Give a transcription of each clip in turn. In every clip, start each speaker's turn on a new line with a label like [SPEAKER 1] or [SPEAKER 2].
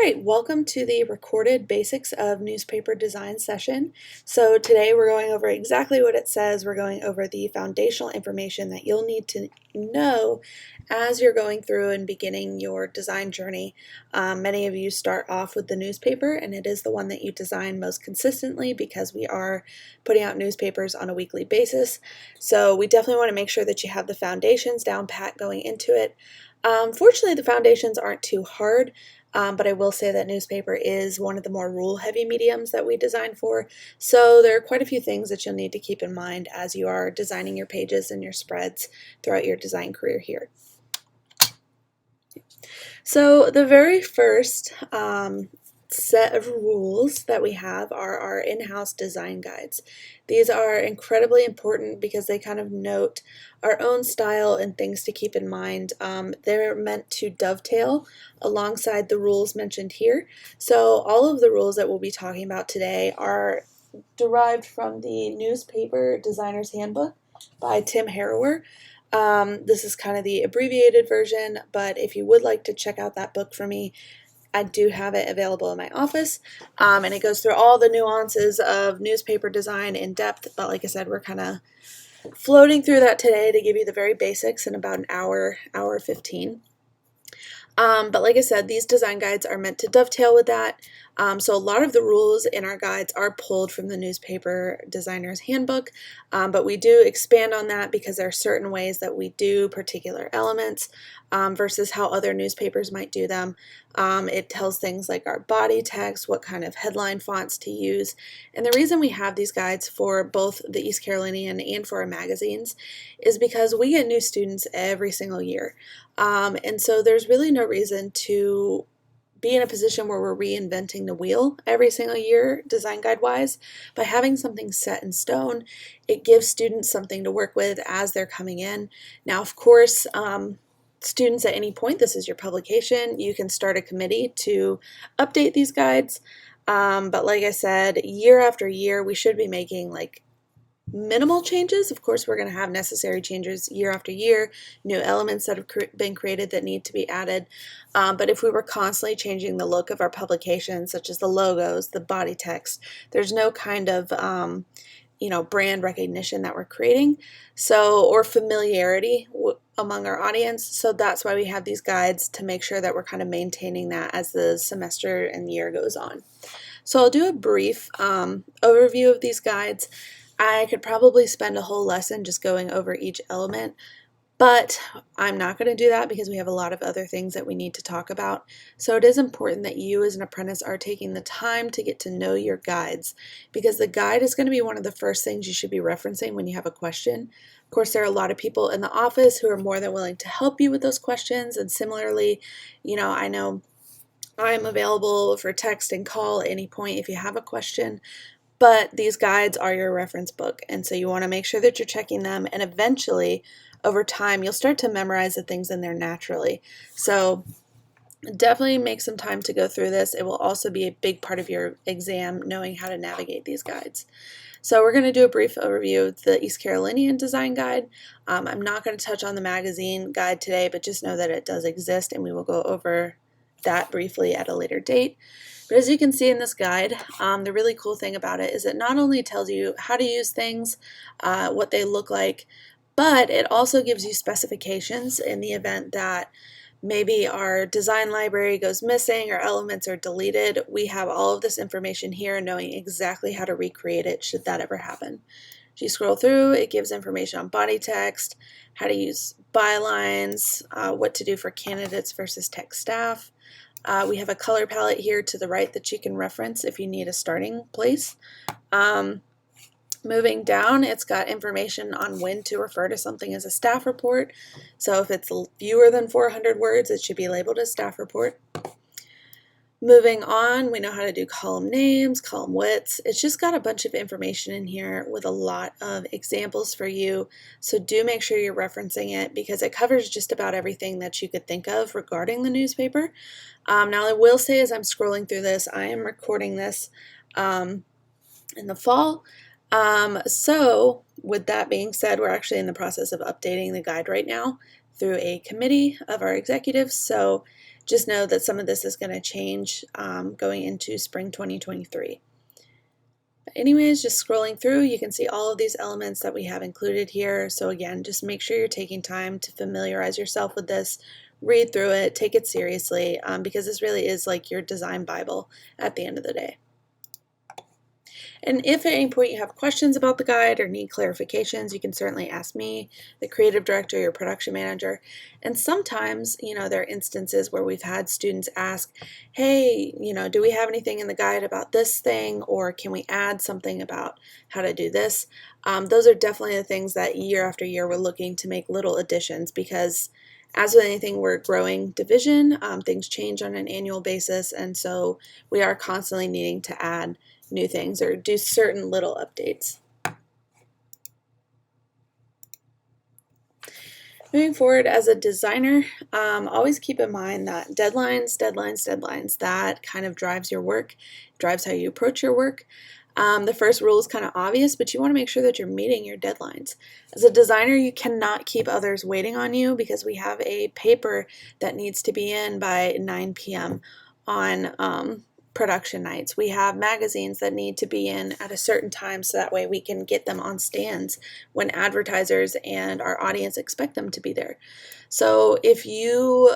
[SPEAKER 1] right, welcome to the recorded basics of newspaper design session. So today we're going over exactly what it says. We're going over the foundational information that you'll need to know as you're going through and beginning your design journey. Many of you start off with the newspaper, and it is the one that you design most consistently because we are putting out newspapers on a weekly basis. So we definitely want to make sure that you have the foundations down pat going into it. Fortunately, the foundations aren't too hard. But I will say that newspaper is one of the more rule-heavy mediums that we design for, so there are quite a few things that you'll need to keep in mind as you are designing your pages and your spreads throughout your design career here. So the very first set of rules that we have are our in-house design guides. These are incredibly important because they kind of note our own style and things to keep in mind. They're meant to dovetail alongside the rules mentioned here. So all of the rules that we'll be talking about today are derived from the Newspaper Designer's Handbook by Tim Harrower. This is kind of the abbreviated version, but if you would like to check out that book for me, I do have it available in my office, and it goes through all the nuances of newspaper design in depth, but like I said, we're kind of floating through that today to give you the very basics in about an hour 15. But like I said, these design guides are meant to dovetail with that. So a lot of the rules in our guides are pulled from the Newspaper Designer's Handbook, but we do expand on that because there are certain ways that we do particular elements versus how other newspapers might do them. It tells things like our body text, what kind of headline fonts to use. And the reason we have these guides for both the East Carolinian and for our magazines is because we get new students every single year. And so there's really no reason to be in a position where we're reinventing the wheel every single year, design guide wise. By having something set in stone, it gives students something to work with as they're coming in. Now, of course, students at any point, this is your publication, you can start a committee to update these guides. But like I said, year after year, we should be making like minimal changes. Of course, we're going to have necessary changes year after year, new elements that have been created that need to be added. But if we were constantly changing the look of our publications, such as the logos, the body text, there's no kind of brand recognition that we're creating, or familiarity among our audience. So that's why we have these guides to make sure that we're kind of maintaining that as the semester and year goes on. So I'll do a brief overview of these guides. I could probably spend a whole lesson just going over each element, but I'm not going to do that because we have a lot of other things that we need to talk about. So it is important that you as an apprentice are taking the time to get to know your guides, because the guide is going to be one of the first things you should be referencing when you have a question. Of course, there are a lot of people in the office who are more than willing to help you with those questions, and similarly, I know I'm available for text and call at any point if you have a question. But these guides are your reference book, and so you want to make sure that you're checking them, and eventually, over time, you'll start to memorize the things in there naturally. So definitely make some time to go through this. It will also be a big part of your exam, knowing how to navigate these guides. So we're going to do a brief overview of the East Carolinian Design Guide. I'm not going to touch on the magazine guide today, but just know that it does exist, and we will go over that briefly at a later date. But as you can see in this guide, the really cool thing about it is it not only tells you how to use things, what they look like, but it also gives you specifications in the event that maybe our design library goes missing or elements are deleted. We have all of this information here, knowing exactly how to recreate it should that ever happen. As you scroll through, it gives information on body text, how to use bylines, what to do for candidates versus tech staff. We have a color palette here to the right that you can reference if you need a starting place. Moving down, it's got information on when to refer to something as a staff report. So if it's fewer than 400 words, it should be labeled as staff report. Moving on, we know how to do column names, column widths. It's just got a bunch of information in here with a lot of examples for you. So do make sure you're referencing it because it covers just about everything that you could think of regarding the newspaper. Now I will say, as I'm scrolling through this, I am recording this in the fall. So with that being said, we're actually in the process of updating the guide right now through a committee of our executives. So just know that some of this is going to change going into spring 2023. Anyways, just scrolling through, you can see all of these elements that we have included here. So again, just make sure you're taking time to familiarize yourself with this, read through it, take it seriously, because this really is like your design Bible at the end of the day. And if at any point you have questions about the guide or need clarifications, you can certainly ask me, the creative director, your production manager. And sometimes, there are instances where we've had students ask, hey, do we have anything in the guide about this thing, or can we add something about how to do this? Those are definitely the things that year after year we're looking to make little additions, because as with anything, we're growing division, things change on an annual basis, and so we are constantly needing to add new things or do certain little updates. Moving forward, as a designer, always keep in mind that deadlines, that kind of drives your work, drives how you approach your work. The first rule is kind of obvious, but you want to make sure that you're meeting your deadlines. As a designer, you cannot keep others waiting on you, because we have a paper that needs to be in by 9 p.m. on production nights. We have magazines that need to be in at a certain time, so that way we can get them on stands when advertisers and our audience expect them to be there. So if you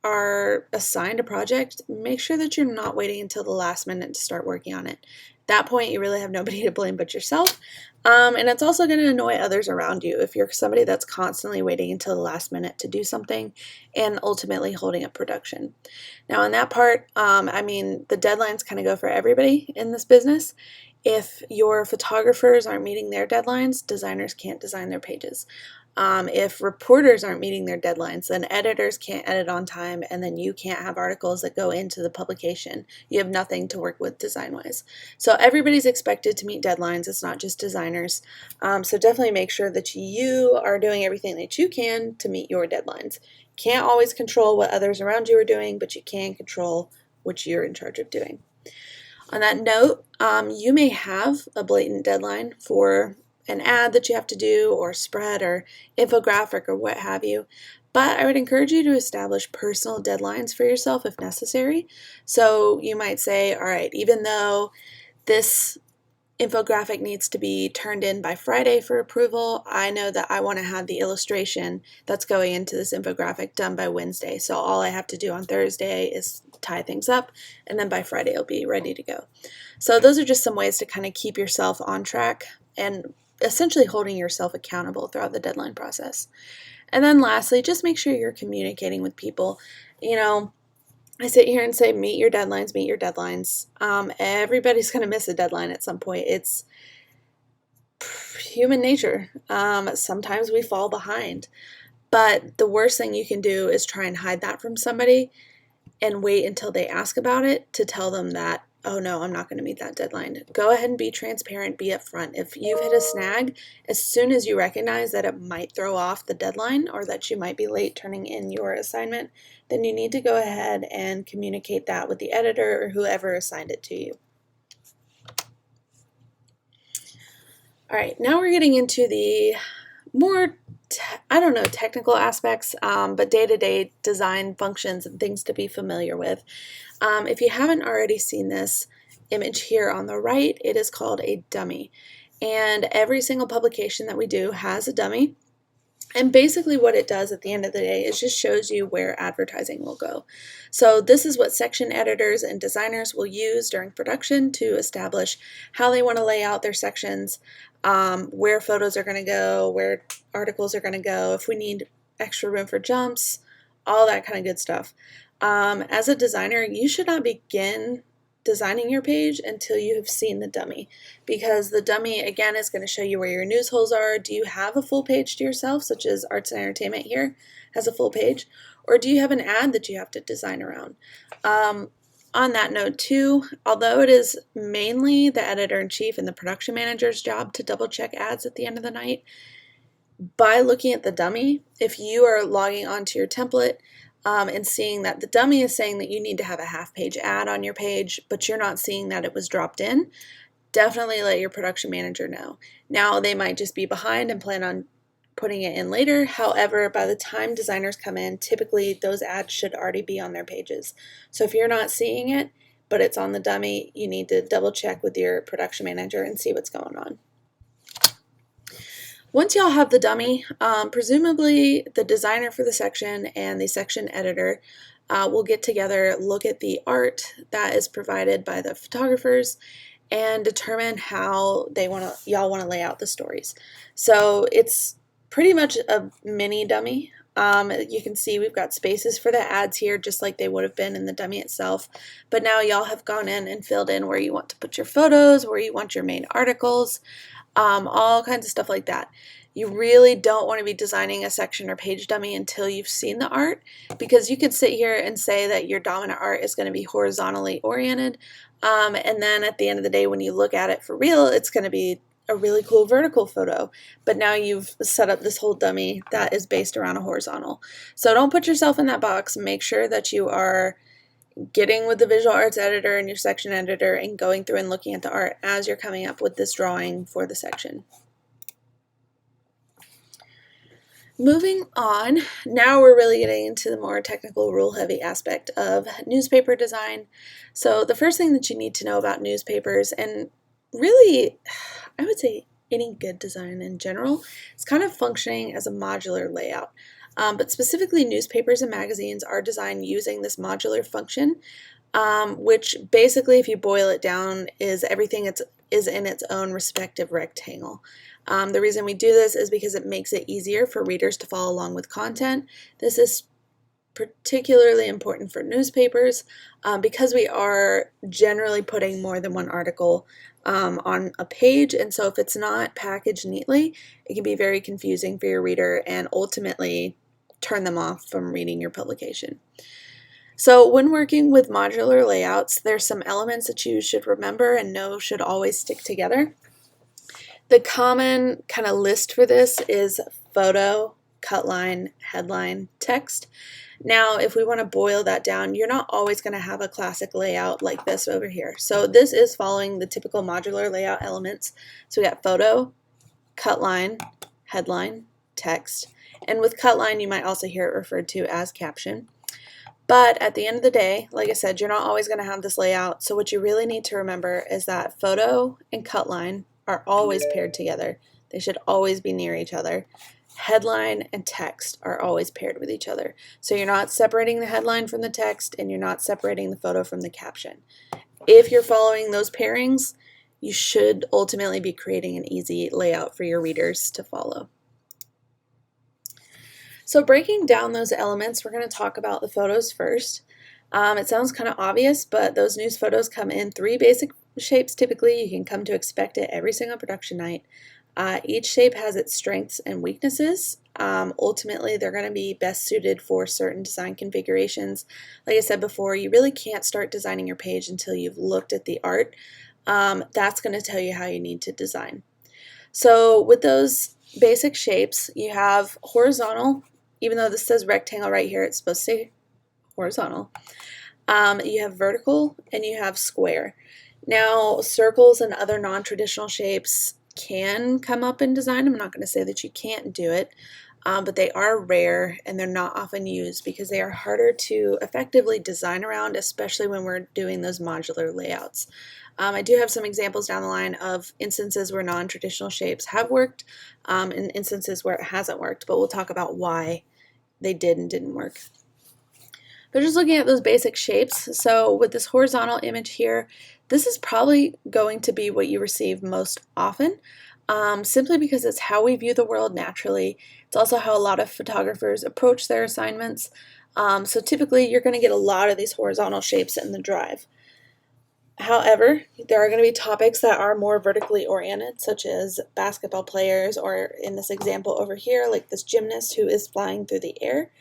[SPEAKER 1] are assigned a project, make sure that you're not waiting until the last minute to start working on it. At that point, you really have nobody to blame but yourself. And it's also going to annoy others around you if you're somebody that's constantly waiting until the last minute to do something and ultimately holding up production. Now, on that part, the deadlines kind of go for everybody in this business. If your photographers aren't meeting their deadlines, designers can't design their pages. If reporters aren't meeting their deadlines, then editors can't edit on time, and then you can't have articles that go into the publication. You have nothing to work with design-wise. So everybody's expected to meet deadlines. It's not just designers. So definitely make sure that you are doing everything that you can to meet your deadlines. Can't always control what others around you are doing, but you can control what you're in charge of doing. On that note, you may have a blatant deadline for an ad that you have to do, or spread, or infographic, or what have you. But I would encourage you to establish personal deadlines for yourself if necessary. So you might say, all right, even though this infographic needs to be turned in by Friday for approval, I know that I want to have the illustration that's going into this infographic done by Wednesday. So all I have to do on Thursday is tie things up, and then by Friday it'll be ready to go. So those are just some ways to kind of keep yourself on track and essentially holding yourself accountable throughout the deadline process. And then lastly, just make sure you're communicating with people. I sit here and say, meet your deadlines, meet your deadlines. Everybody's going to miss a deadline at some point. It's human nature. Sometimes we fall behind. But the worst thing you can do is try and hide that from somebody and wait until they ask about it to tell them that, oh no, I'm not going to meet that deadline. Go ahead and be transparent, be upfront. If you've hit a snag, as soon as you recognize that it might throw off the deadline or that you might be late turning in your assignment, then you need to go ahead and communicate that with the editor or whoever assigned it to you. All right, now we're getting into the more technical aspects, but day-to-day design functions and things to be familiar with. If you haven't already seen this image here on the right, it is called a dummy. And every single publication that we do has a dummy. And basically what it does at the end of the day is just shows you where advertising will go. So this is what section editors and designers will use during production to establish how they want to lay out their sections, where photos are going to go, where articles are going to go, if we need extra room for jumps, all that kind of good stuff. As a designer, you should not begin designing your page until you have seen the dummy, because the dummy again is going to show you where your news holes are. Do you have a full page to yourself, such as Arts and Entertainment here has a full page, or do you have an ad that you have to design around? On that note too, although it is mainly the editor-in-chief and the production manager's job to double check ads at the end of the night, by looking at the dummy, if you are logging onto your template and seeing that the dummy is saying that you need to have a half-page ad on your page, but you're not seeing that it was dropped in, definitely let your production manager know. Now, they might just be behind and plan on putting it in later. However, by the time designers come in, typically those ads should already be on their pages. So if you're not seeing it, but it's on the dummy, you need to double check with your production manager and see what's going on. Once y'all have the dummy, presumably the designer for the section and the section editor will get together, look at the art that is provided by the photographers, and determine how y'all want to lay out the stories. So it's pretty much a mini dummy. You can see we've got spaces for the ads here, just like they would have been in the dummy itself. But now y'all have gone in and filled in where you want to put your photos, where you want your main articles, all kinds of stuff like that. You really don't want to be designing a section or page dummy until you've seen the art, because you could sit here and say that your dominant art is going to be horizontally oriented, and then at the end of the day, when you look at it for real, it's going to be a really cool vertical photo, but now you've set up this whole dummy that is based around a horizontal. So don't put yourself in that box. Make sure that you are getting with the visual arts editor and your section editor and going through and looking at the art as you're coming up with this drawing for the section. Moving on, now we're really getting into the more technical, rule-heavy aspect of newspaper design. So the first thing that you need to know about newspapers, and really, I would say any good design in general, is kind of functioning as a modular layout. But specifically, newspapers and magazines are designed using this modular function, which basically, if you boil it down, is everything is in its own respective rectangle. The reason we do this is because it makes it easier for readers to follow along with content. This is particularly important for newspapers because we are generally putting more than one article on a page, and so if it's not packaged neatly, it can be very confusing for your reader and ultimately turn them off from reading your publication. So when working with modular layouts, there's some elements that you should remember and know should always stick together. The common kind of list for this is photo, cut line, headline, text. Now, if we want to boil that down, you're not always going to have a classic layout like this over here. So this is following the typical modular layout elements. So we got photo, cut line, headline, text. And with cut line, you might also hear it referred to as caption. But at the end of the day, like I said, you're not always going to have this layout. So what you really need to remember is that photo and cut line are always paired together. They should always be near each other. Headline and text are always paired with each other. So you're not separating the headline from the text, and you're not separating the photo from the caption. If you're following those pairings, you should ultimately be creating an easy layout for your readers to follow. So breaking down those elements, we're going to talk about the photos first. It sounds kind of obvious, but those news photos come in 3 basic shapes typically. You can come to expect it every single production night. Each shape has its strengths and weaknesses. Ultimately, they're going to be best suited for certain design configurations. Like I said before, you really can't start designing your page until you've looked at the art. That's going to tell you how you need to design. So with those basic shapes, you have horizontal. Even though this says rectangle right here, it's supposed to say horizontal. You have vertical and you have square. Now, circles and other non-traditional shapes can come up in design. I'm not going to say that you can't do it, but they are rare and they're not often used because they are harder to effectively design around, especially when we're doing those modular layouts. I do have some examples down the line of instances where non-traditional shapes have worked and instances where it hasn't worked, but we'll talk about why they did and didn't work. But just looking at those basic shapes, so with this horizontal image here, this is probably going to be what you receive most often, simply because it's how we view the world naturally. It's also how a lot of photographers approach their assignments. So typically you're going to get a lot of these horizontal shapes in the drive. However, there are going to be topics that are more vertically oriented, such as basketball players, or in this example over here, like this gymnast who is flying through the air.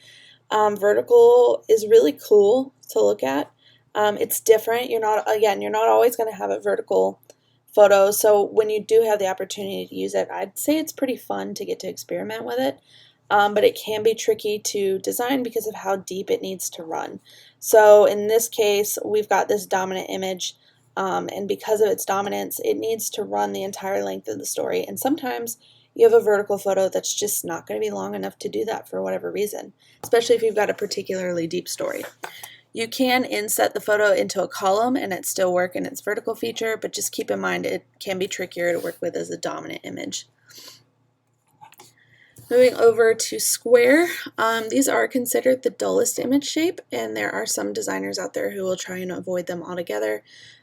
[SPEAKER 1] Vertical is really cool to look at. It's different. You're not always going to have a vertical photo. So when you do have the opportunity to use it, I'd say it's pretty fun to get to experiment with it. But it can be tricky to design because of how deep it needs to run. So in this case, we've got this dominant image, and because of its dominance, it needs to run the entire length of the story. And sometimes you have a vertical photo that's just not going to be long enough to do that for whatever reason, especially if you've got a particularly deep story. You can inset the photo into a column and it still work in its vertical feature, but just keep in mind it can be trickier to work with as a dominant image. Moving over to square, these are considered the dullest image shape, and there are some designers out there who will try and avoid them altogether.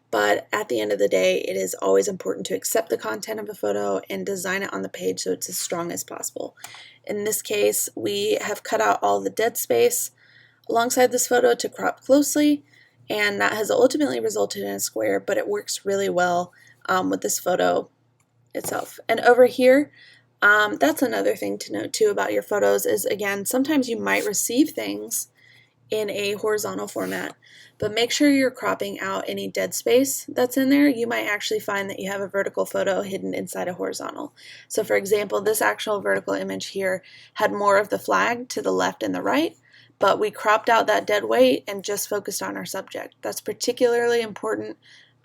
[SPEAKER 1] But at the end of the day, it is always important to accept the content of a photo and design it on the page so it's as strong as possible. In this case, we have cut out all the dead space alongside this photo to crop closely, and that has ultimately resulted in a square, but it works really well with this photo itself. And over here, that's another thing to note too about your photos is, again, sometimes you might receive things in a horizontal format, but make sure you're cropping out any dead space that's in there. You might actually find that you have a vertical photo hidden inside a horizontal. So for example, this actual vertical image here had more of the flag to the left and the right, but we cropped out that dead weight and just focused on our subject. That's particularly important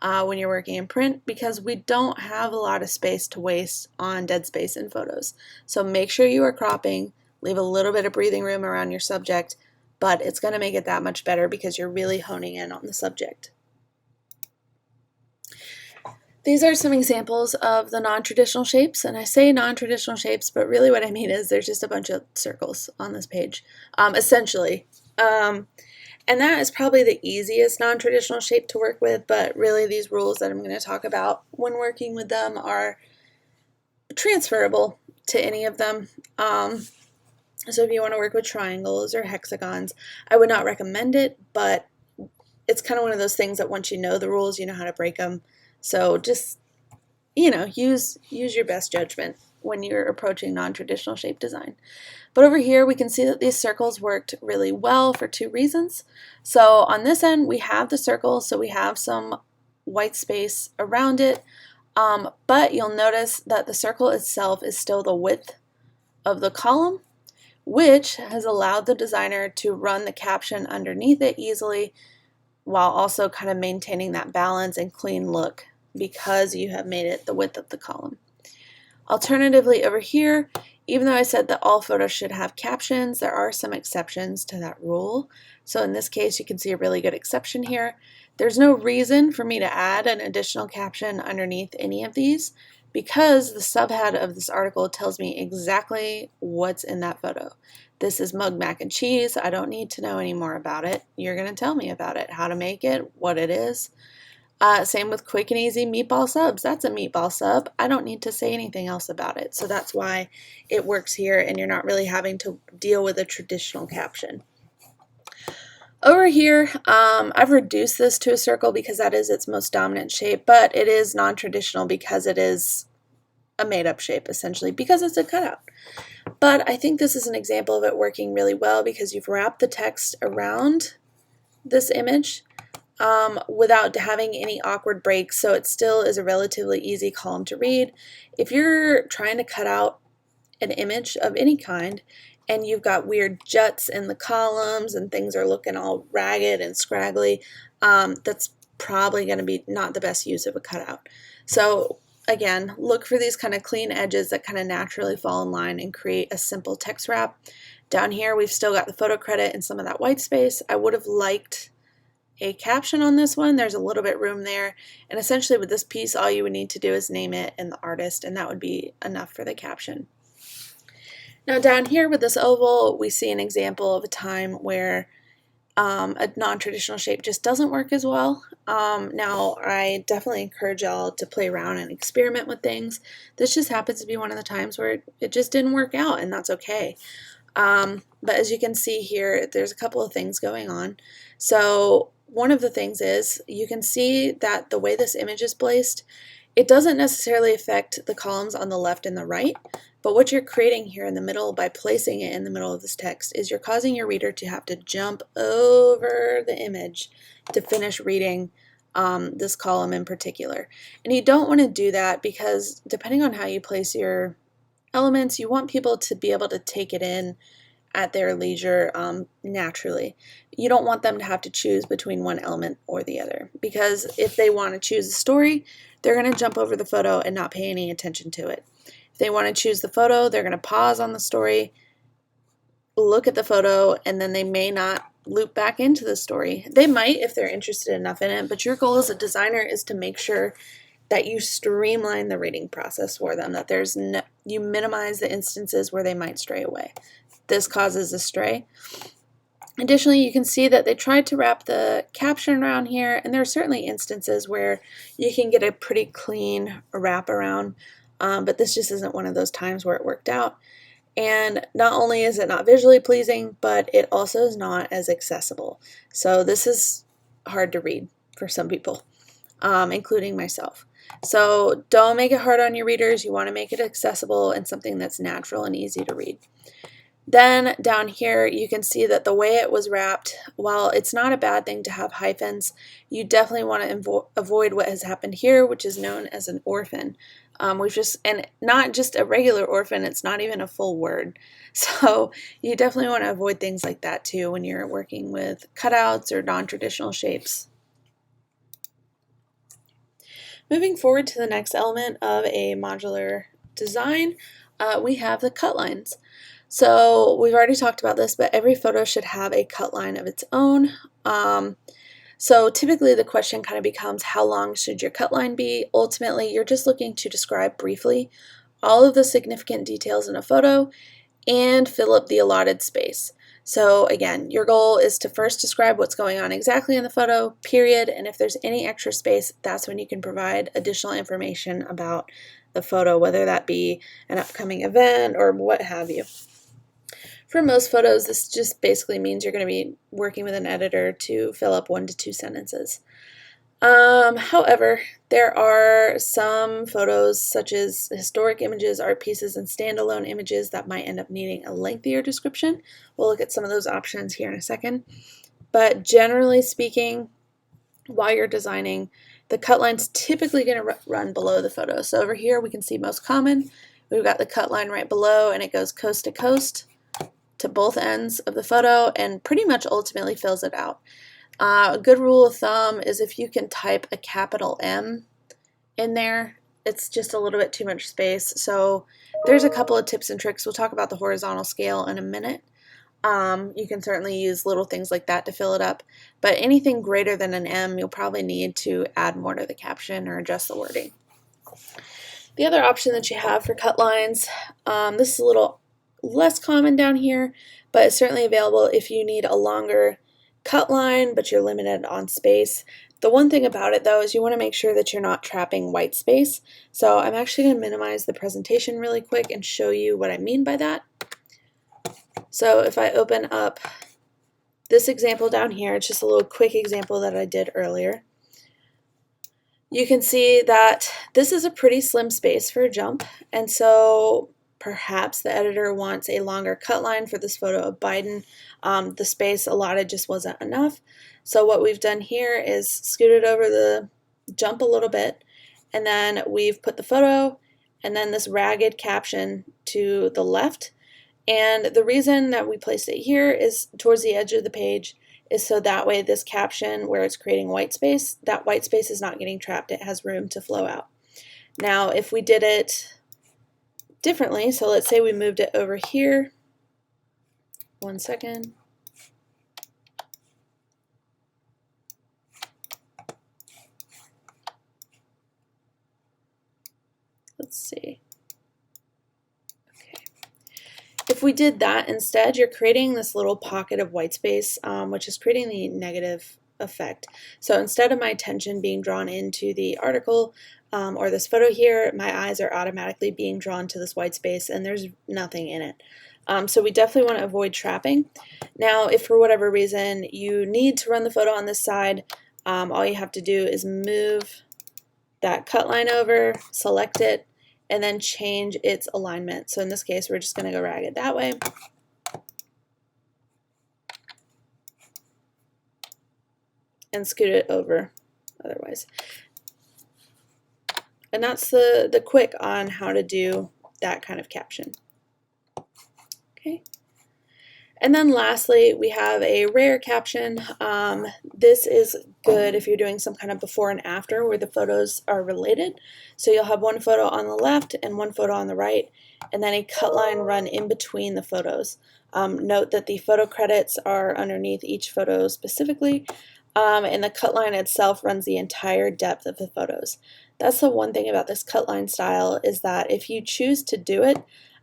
[SPEAKER 1] when you're working in print because we don't have a lot of space to waste on dead space in photos. So make sure you are cropping, leave a little bit of breathing room around your subject, but it's going to make it that much better because you're really honing in on the subject. These are some examples of the non-traditional shapes, and I say non-traditional shapes, but really what I mean is there's just a bunch of circles on this page, essentially. And that is probably the easiest non-traditional shape to work with, but really these rules that I'm going to talk about when working with them are transferable to any of them. So if you want to work with triangles or hexagons, I would not recommend it, but it's kind of one of those things that once you know the rules, you know how to break them. So just, use your best judgment when you're approaching non-traditional shape design. But over here, we can see that these circles worked really well for two reasons. So on this end, we have the circle, so we have some white space around it, but you'll notice that the circle itself is still the width of the column, which has allowed the designer to run the caption underneath it easily while also kind of maintaining that balance and clean look because you have made it the width of the column. Alternatively, over here, even though I said that all photos should have captions, there are some exceptions to that rule. So in this case, you can see a really good exception here. There's no reason for me to add an additional caption underneath any of these because the subhead of this article tells me exactly what's in that photo. This is mug mac and cheese. I don't need to know any more about it. You're going to tell me about it, how to make it, what it is. Same with quick and easy meatball subs. That's a meatball sub. I don't need to say anything else about it. So that's why it works here and you're not really having to deal with a traditional caption. Over here, I've reduced this to a circle because that is its most dominant shape, but it is non-traditional because it is a made-up shape, essentially, because it's a cutout. But I think this is an example of it working really well because you've wrapped the text around this image without having any awkward breaks, so it still is a relatively easy column to read. If you're trying to cut out an image of any kind and you've got weird juts in the columns and things are looking all ragged and scraggly, that's probably going to be not the best use of a cutout. So again, look for these kind of clean edges that kind of naturally fall in line and create a simple text wrap. Down here, we've still got the photo credit and some of that white space. I would have liked a caption on this one. There's a little bit room there, and essentially with this piece all you would need to do is name it and the artist, and that would be enough for the caption. Now down here with this oval, we see an example of a time where a non-traditional shape just doesn't work as well. Now I definitely encourage y'all to play around and experiment with things. This just happens to be one of the times where it just didn't work out, and that's okay. But as you can see here, there's a couple of things going on. So one of the things is you can see that the way this image is placed, it doesn't necessarily affect the columns on the left and the right, but what you're creating here in the middle by placing it in the middle of this text is you're causing your reader to have to jump over the image to finish reading this column in particular. And you don't want to do that because depending on how you place your elements, you want people to be able to take it in at their leisure naturally. You don't want them to have to choose between one element or the other, because if they want to choose a story, they're going to jump over the photo and not pay any attention to it. If they want to choose the photo, they're going to pause on the story, look at the photo, and then they may not loop back into the story. They might if they're interested enough in it, but your goal as a designer is to make sure that you streamline the reading process for them, that you minimize the instances where they might stray away. This causes a stray. Additionally, you can see that they tried to wrap the caption around here, and there are certainly instances where you can get a pretty clean wraparound, but this just isn't one of those times where it worked out. And not only is it not visually pleasing, but it also is not as accessible. So this is hard to read for some people, including myself. So don't make it hard on your readers. You want to make it accessible and something that's natural and easy to read. Then down here, you can see that the way it was wrapped, while it's not a bad thing to have hyphens, you definitely want to avoid what has happened here, which is known as an orphan. And not just a regular orphan, it's not even a full word. So you definitely want to avoid things like that too when you're working with cutouts or non-traditional shapes. Moving forward to the next element of a modular design, we have the cut lines. So we've already talked about this, but every photo should have a cut line of its own. So typically the question kind of becomes, how long should your cut line be? Ultimately, you're just looking to describe briefly all of the significant details in a photo and fill up the allotted space. So again, your goal is to first describe what's going on exactly in the photo, period, and if there's any extra space, that's when you can provide additional information about the photo, whether that be an upcoming event or what have you. For most photos, this just basically means you're going to be working with an editor to fill up 1 to 2 sentences. However, there are some photos, such as historic images, art pieces, and standalone images that might end up needing a lengthier description. We'll look at some of those options here in a second. But generally speaking, while you're designing, the cut line's typically going to run below the photo. So over here, we can see most common. We've got the cut line right below, and it goes coast to coast to both ends of the photo and pretty much ultimately fills it out. A good rule of thumb is if you can type a capital M in there, it's just a little bit too much space. So there's a couple of tips and tricks. We'll talk about the horizontal scale in a minute. You can certainly use little things like that to fill it up, but anything greater than an M, you'll probably need to add more to the caption or adjust the wording. The other option that you have for cut lines, this is a little less common down here, but it's certainly available if you need a longer cut line, but you're limited on space. The one thing about it though is you want to make sure that you're not trapping white space. So I'm actually going to minimize the presentation really quick and show you what I mean by that. So if I open up this example down here, it's just a little quick example that I did earlier. You can see that this is a pretty slim space for a jump, and so perhaps the editor wants a longer cut line for this photo of Biden. The space allotted just wasn't enough. So what we've done here is scooted over the jump a little bit, and then we've put the photo and then this ragged caption to the left. And the reason that we placed it here is towards the edge of the page is so that way this caption where it's creating white space, that white space is not getting trapped. It has room to flow out. Now if we did it differently, so let's say we moved it over here. 1 second. Let's see. Okay. If we did that instead, you're creating this little pocket of white space, which is creating the negative effect. So instead of my attention being drawn into the article or this photo here, my eyes are automatically being drawn to this white space and there's nothing in it. So we definitely want to avoid trapping. Now, if for whatever reason you need to run the photo on this side, all you have to do is move that cut line over, select it, and then change its alignment. So in this case, we're just going to go ragged that way. And scoot it over otherwise. And that's the quick on how to do that kind of caption. Okay. And then lastly, we have a rare caption. This is good if you're doing some kind of before and after where the photos are related. So you'll have one photo on the left and one photo on the right, and then a cut line run in between the photos. Note that the photo credits are underneath each photo specifically, and the cut line itself runs the entire depth of the photos. That's the one thing about this cut line style, is that if you choose to do it,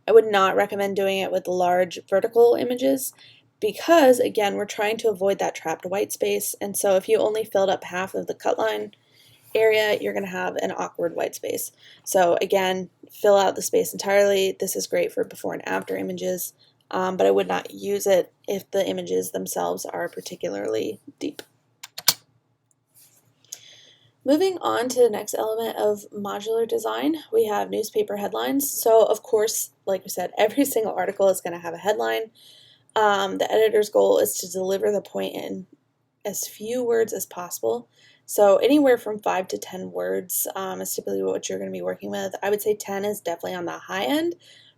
[SPEAKER 1] I would not recommend doing it with large vertical images because, again, we're trying to avoid that trapped white space. And so if you only filled up half of the cut line area, you're going to have an awkward white space. So again, fill out the space entirely. This is great for before and after images, but I would not use it if the images themselves are particularly deep. Moving on to the next element of modular design, we have newspaper headlines. So of course, like we said, every single article is going to have a headline. The editor's goal is to deliver the point in as few words as possible. So anywhere from 5 to 10 words is typically what you're going to be working with. I would say 10 is definitely on the high end,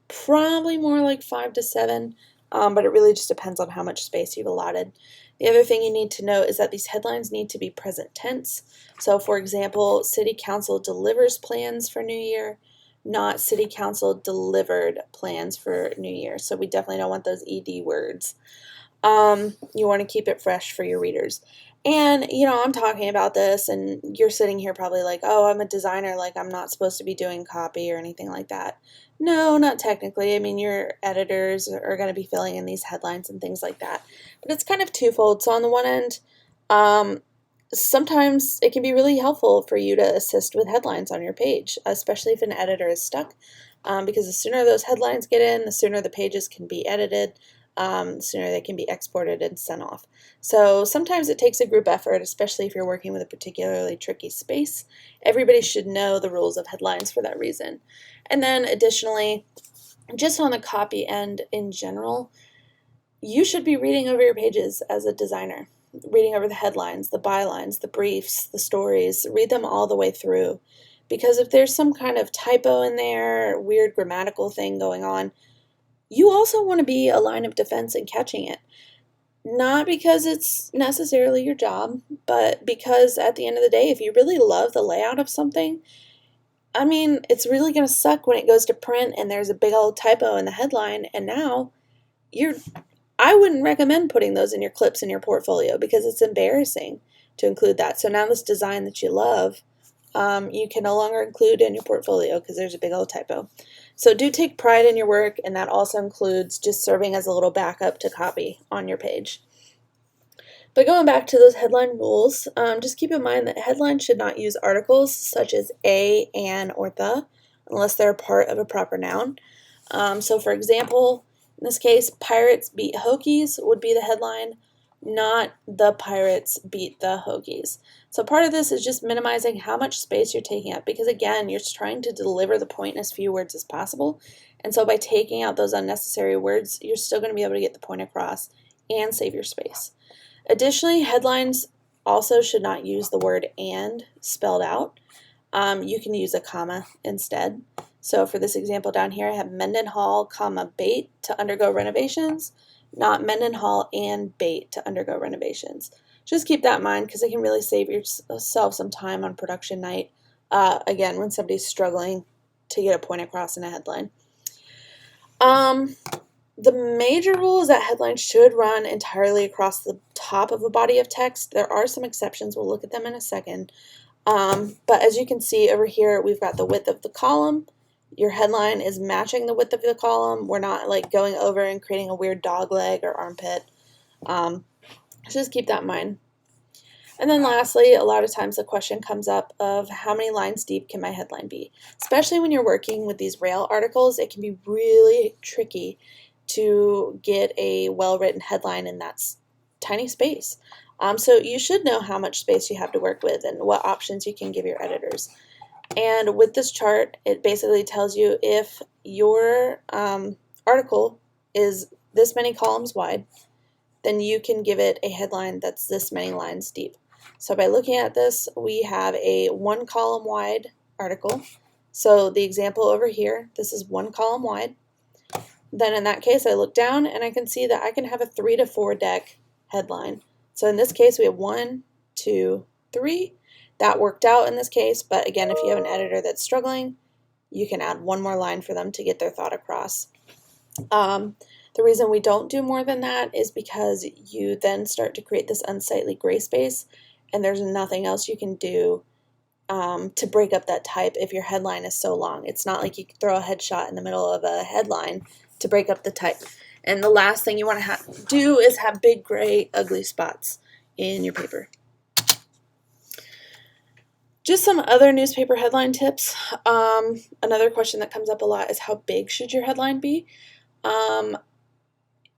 [SPEAKER 1] probably more like 5 to 7, but it really just depends on how much space you've allotted. The other thing you need to know is that these headlines need to be present tense. So for example, City Council delivers plans for New Year, not City Council delivered plans for New Year. So we definitely don't want those ED words. You want to keep it fresh for your readers. And, I'm talking about this and you're sitting here probably like, oh, I'm a designer, like I'm not supposed to be doing copy or anything like that. No, not technically. I mean, your editors are going to be filling in these headlines and things like that. But it's kind of twofold. So on the one end, sometimes it can be really helpful for you to assist with headlines on your page, especially if an editor is stuck, because the sooner those headlines get in, the sooner the pages can be edited, the sooner they can be exported and sent off. So sometimes it takes a group effort, especially if you're working with a particularly tricky space. Everybody should know the rules of headlines for that reason. And then additionally, just on the copy end in general, you should be reading over your pages as a designer, reading over the headlines, the bylines, the briefs, the stories, read them all the way through. Because if there's some kind of typo in there, weird grammatical thing going on, you also want to be a line of defense in catching it. Not because it's necessarily your job, but because at the end of the day, if you really love the layout of something, I mean, it's really going to suck when it goes to print and there's a big old typo in the headline, and now I wouldn't recommend putting those in your clips in your portfolio because it's embarrassing to include that. So now this design that you love, you can no longer include in your portfolio because there's a big old typo. So do take pride in your work, and that also includes just serving as a little backup to copy on your page. But going back to those headline rules, just keep in mind that headlines should not use articles such as a, an, or the, unless they're part of a proper noun. So for example, in this case, Pirates beat Hokies would be the headline, not the Pirates beat the Hokies. So part of this is just minimizing how much space you're taking up because, again, you're trying to deliver the point in as few words as possible. And so by taking out those unnecessary words, you're still going to be able to get the point across and save your space. Additionally, headlines also should not use the word "and" spelled out. You can use a comma instead. So for this example down here, I have Mendenhall, bait to undergo renovations, not Mendenhall and bait to undergo renovations. Just keep that in mind because it can really save yourself some time on production night, again, when somebody's struggling to get a point across in a headline. The major rule is that headlines should run entirely across the top of a body of text. There are some exceptions. We'll look at them in a second. But as you can see over here, we've got the width of the column. Your headline is matching the width of the column. We're not like going over and creating a weird dog leg or armpit. Just keep that in mind. And then lastly, a lot of times the question comes up of how many lines deep can my headline be? Especially when you're working with these rail articles, it can be really tricky to get a well-written headline in that tiny space. So you should know how much space you have to work with and what options you can give your editors. And with this chart, it basically tells you if your article is this many columns wide, then you can give it a headline that's this many lines deep. So by looking at this, we have a 1 column wide article. So the example over here, this is 1 column wide. then in that case I look down and I can see that I can have a 3 to 4 deck headline. So in this case we have 1, 2, 3. That worked out in this case, but again, if you have an editor that's struggling, you can add one more line for them to get their thought across. The reason we don't do more than that is because you then start to create this unsightly gray space, and there's nothing else you can do to break up that type if your headline is so long. It's not like you can throw a headshot in the middle of a headline to break up the type. And the last thing you want to do is have big gray ugly spots in your paper. Just some other newspaper headline tips. Another question that comes up a lot is how big should your headline be?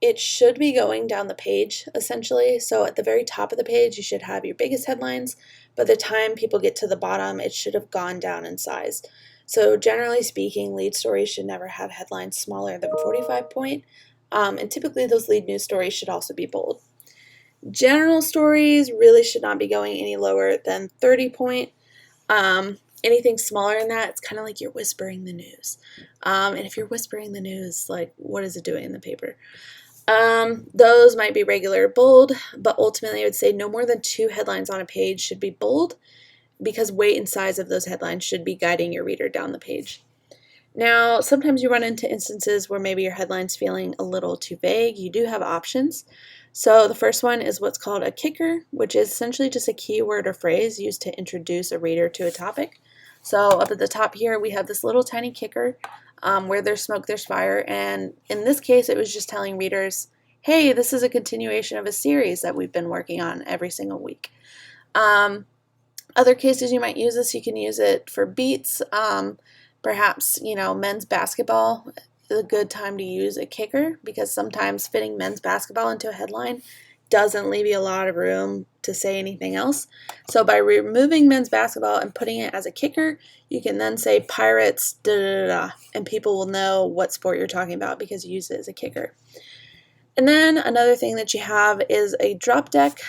[SPEAKER 1] It should be going down the page, essentially. So at the very top of the page, you should have your biggest headlines. By the time people get to the bottom, it should have gone down in size. So generally speaking, lead stories should never have headlines smaller than 45 point. And typically those lead news stories should also be bold. General stories really should not be going any lower than 30 point. Anything smaller than that, it's kind of like you're whispering the news. And if you're whispering the news, like, what is it doing in the paper? Those might be regular bold, but ultimately I would say no more than 2 headlines on a page should be bold, because weight and size of those headlines should be guiding your reader down the page. Now, sometimes you run into instances where maybe your headline's feeling a little too vague. You do have options. So the first one is what's called a kicker, which is essentially just a keyword or phrase used to introduce a reader to a topic. So up at the top here, we have this little tiny kicker. Where there's smoke, there's fire. And in this case, it was just telling readers, hey, this is a continuation of a series that we've been working on every single week. Other cases you might use this, you can use it for beats. Perhaps, men's basketball is a good time to use a kicker, because sometimes fitting men's basketball into a headline doesn't leave you a lot of room to say anything else. So by removing men's basketball and putting it as a kicker, you can then say Pirates, da da da, and people will know what sport you're talking about because you use it as a kicker. And then another thing that you have is a drop deck,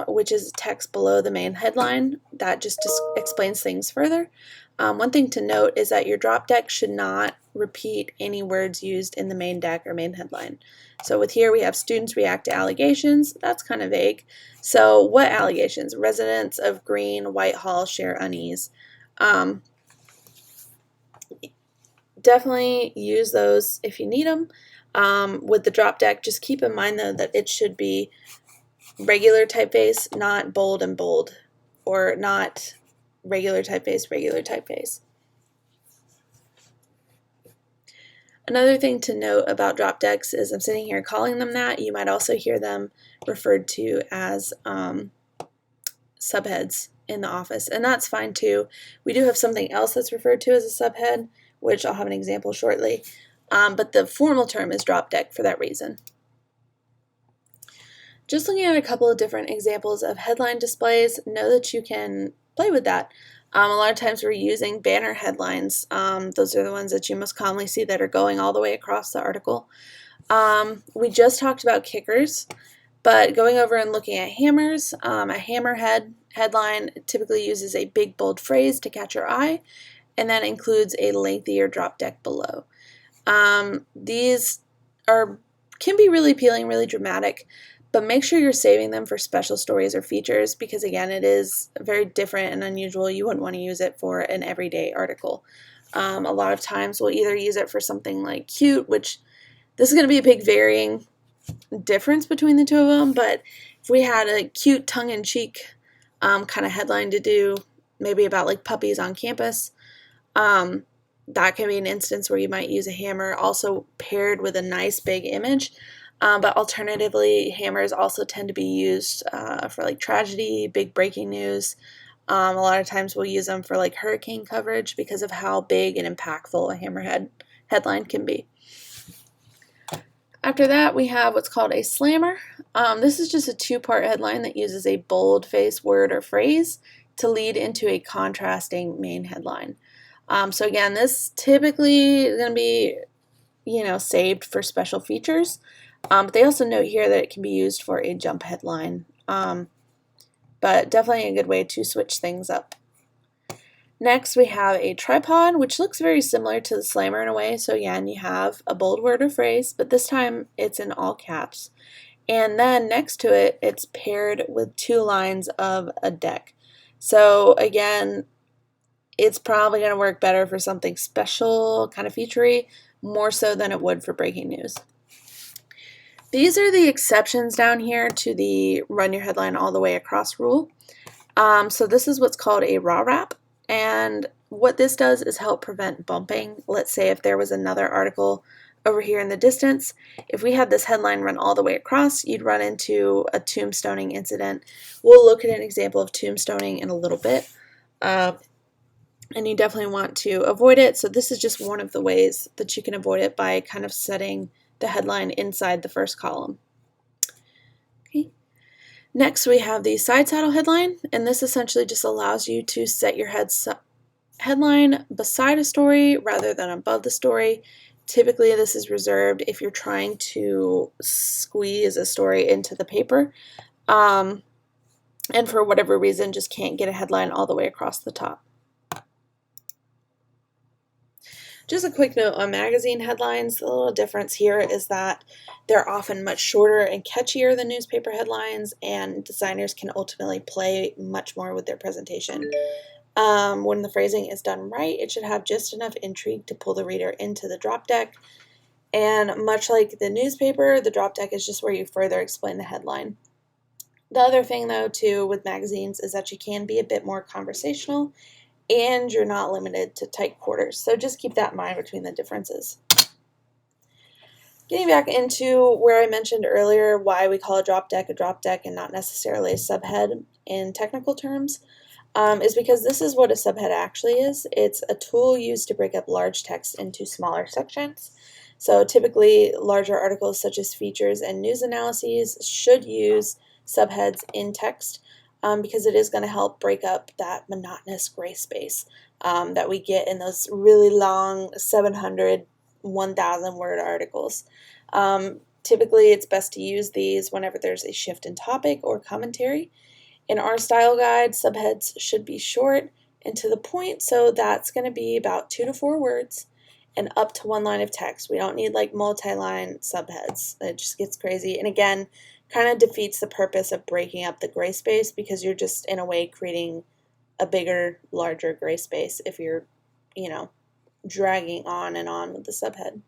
[SPEAKER 1] which is text below the main headline that just explains things further. One thing to note is that your drop deck should not repeat any words used in the main deck or main headline. So with here we have students react to allegations. That's kind of vague. So what allegations? Residents of Green Whitehall share unease. Definitely use those if you need them. With the drop deck, just keep in mind though that it should be regular typeface, not bold and bold, or not regular typeface, regular typeface. Another thing to note about drop decks is I'm sitting here calling them that. You might also hear them referred to as subheads in the office, and that's fine too. We do have something else that's referred to as a subhead, which I'll have an example shortly, but the formal term is drop deck for that reason. Just looking at a couple of different examples of headline displays, know that you can play with that. A lot of times we're using banner headlines. Those are the ones that you most commonly see that are going all the way across the article. We just talked about kickers, but going over and looking at hammers, a hammerhead headline typically uses a big bold phrase to catch your eye, and that includes a lengthier drop deck below. These can be really appealing, really dramatic, but make sure you're saving them for special stories or features, because again, it is very different and unusual. You wouldn't want to use it for an everyday article. A lot of times we'll either use it for something like cute, which this is going to be a big varying difference between the two of them, but if we had a cute tongue-in-cheek kind of headline to do, maybe about like puppies on campus, that can be an instance where you might use a hammer also paired with a nice big image. But alternatively, hammers also tend to be used for like tragedy, big breaking news. A lot of times we'll use them for like hurricane coverage because of how big and impactful a hammerhead headline can be. After that, we have what's called a slammer. This is just a 2-part headline that uses a bold-faced word or phrase to lead into a contrasting main headline. So again, this typically is going to be, saved for special features. But they also note here that it can be used for a jump headline, but definitely a good way to switch things up. Next, we have a tripod, which looks very similar to the slammer in a way. So again, you have a bold word or phrase, but this time it's in all caps. And then next to it, it's paired with 2 lines of a deck. So again, it's probably going to work better for something special, kind of featurey, more so than it would for breaking news. These are the exceptions down here to the run your headline all the way across rule. So this is what's called a raw wrap, and what this does is help prevent bumping. Let's say if there was another article over here in the distance, if we had this headline run all the way across, you'd run into a tombstoning incident. We'll look at an example of tombstoning in a little bit, and you definitely want to avoid it. So this is just one of the ways that you can avoid it, by kind of setting the headline inside the first column. Okay. Next, we have the side saddle headline, and this essentially just allows you to set your headline beside a story rather than above the story. Typically, this is reserved if you're trying to squeeze a story into the paper, and for whatever reason just can't get a headline all the way across the top. Just a quick note on magazine headlines. The little difference here is that they're often much shorter and catchier than newspaper headlines, and designers can ultimately play much more with their presentation. When the phrasing is done right, it should have just enough intrigue to pull the reader into the drop deck. And much like the newspaper, the drop deck is just where you further explain the headline. The other thing, though, too, with magazines is that you can be a bit more conversational, and you're not limited to tight quarters. So just keep that in mind between the differences. Getting back into where I mentioned earlier why we call a drop deck and not necessarily a subhead in technical terms, is because this is what a subhead actually is. It's a tool used to break up large text into smaller sections. So typically larger articles such as features and news analyses should use subheads in text, because it is going to help break up that monotonous gray space that we get in those really long 700, 1,000 word articles. Typically, it's best to use these whenever there's a shift in topic or commentary. In our style guide, subheads should be short and to the point, so that's going to be about 2 to 4 words and up to 1 line of text. We don't need like multi-line subheads. It just gets crazy. And again, kind of defeats the purpose of breaking up the gray space, because you're just in a way creating a bigger, larger gray space if you're, dragging on and on with the subhead.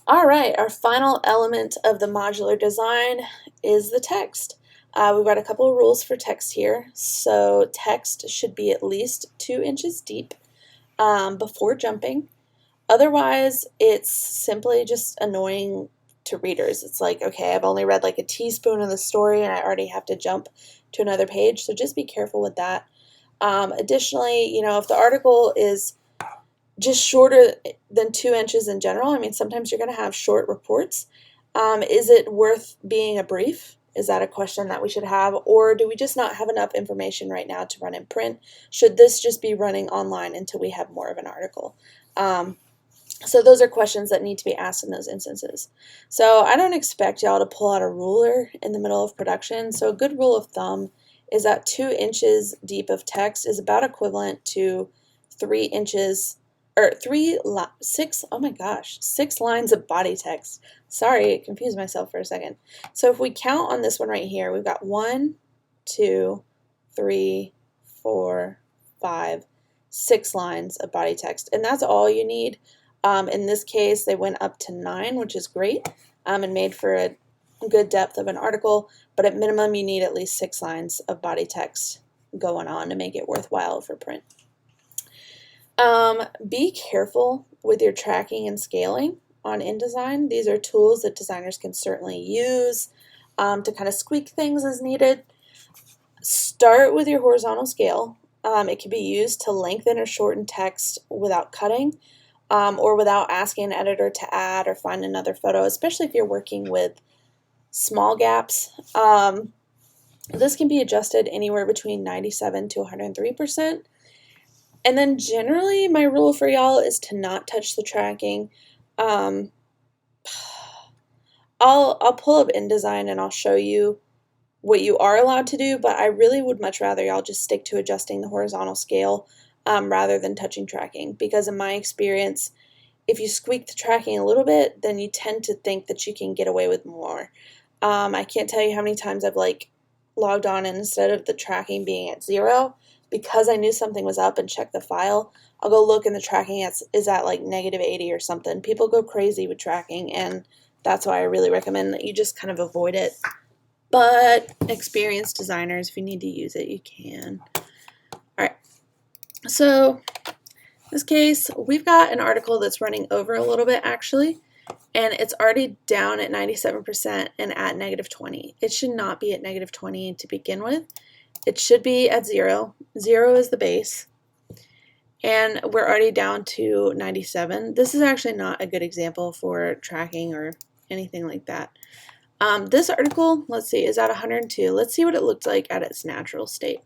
[SPEAKER 1] All right, our final element of the modular design is the text. We've got a couple of rules for text here. So text should be at least 2 inches deep before jumping. Otherwise, it's simply just annoying to readers. It's like, okay, I've only read like a teaspoon of the story and I already have to jump to another page. So just be careful with that. Additionally, if the article is just shorter than 2 inches in general, I mean, sometimes you're going to have short reports. Is it worth being a brief? Is that a question that we should have? Or do we just not have enough information right now to run in print? Should this just be running online until we have more of an article? So those are questions that need to be asked in those instances. So I don't expect y'all to pull out a ruler in the middle of production. So a good rule of thumb is that 2 inches deep of text is about equivalent to 3 inches, or 6 lines of body text. Sorry, I confused myself for a second. So if we count on this one right here, we've got 1, 2, 3, 4, 5, 6 lines of body text, and that's all you need. In this case, they went up to 9, which is great, and made for a good depth of an article, but at minimum you need at least 6 lines of body text going on to make it worthwhile for print. Be careful with your tracking and scaling on InDesign. These are tools that designers can certainly use to kind of squeak things as needed. Start with your horizontal scale. It can be used to lengthen or shorten text without cutting, or without asking an editor to add or find another photo, especially if you're working with small gaps. This can be adjusted anywhere between 97 to 103%. And then generally, my rule for y'all is to not touch the tracking. I'll pull up InDesign and I'll show you what you are allowed to do, but I really would much rather y'all just stick to adjusting the horizontal scale rather than touching tracking, because in my experience, if you squeak the tracking a little bit, then you tend to think that you can get away with more. I can't tell you how many times I've like logged on and instead of the tracking being at 0, because I knew something was up and checked the file, I'll go look and the tracking is at like -80 or something. People go crazy with tracking, and that's why I really recommend that you just kind of avoid it. But experienced designers, if you need to use it, you can. All right, so in this case, we've got an article that's running over a little bit actually, and it's already down at 97% and at -20. It should not be at -20 to begin with. It should be at 0. 0 is the base, and we're already down to 97. This is actually not a good example for tracking or anything like that. This article, let's see, is at 102. Let's see what it looked like at its natural state.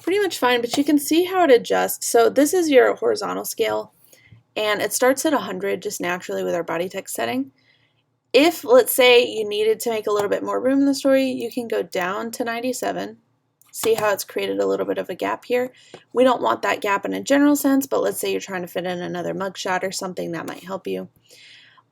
[SPEAKER 1] Pretty much fine, but you can see how it adjusts. So this is your horizontal scale, and it starts at 100 just naturally with our body text setting. If, let's say, you needed to make a little bit more room in the story, you can go down to 97. See how it's created a little bit of a gap here? We don't want that gap in a general sense, but let's say you're trying to fit in another mugshot or something, that might help you.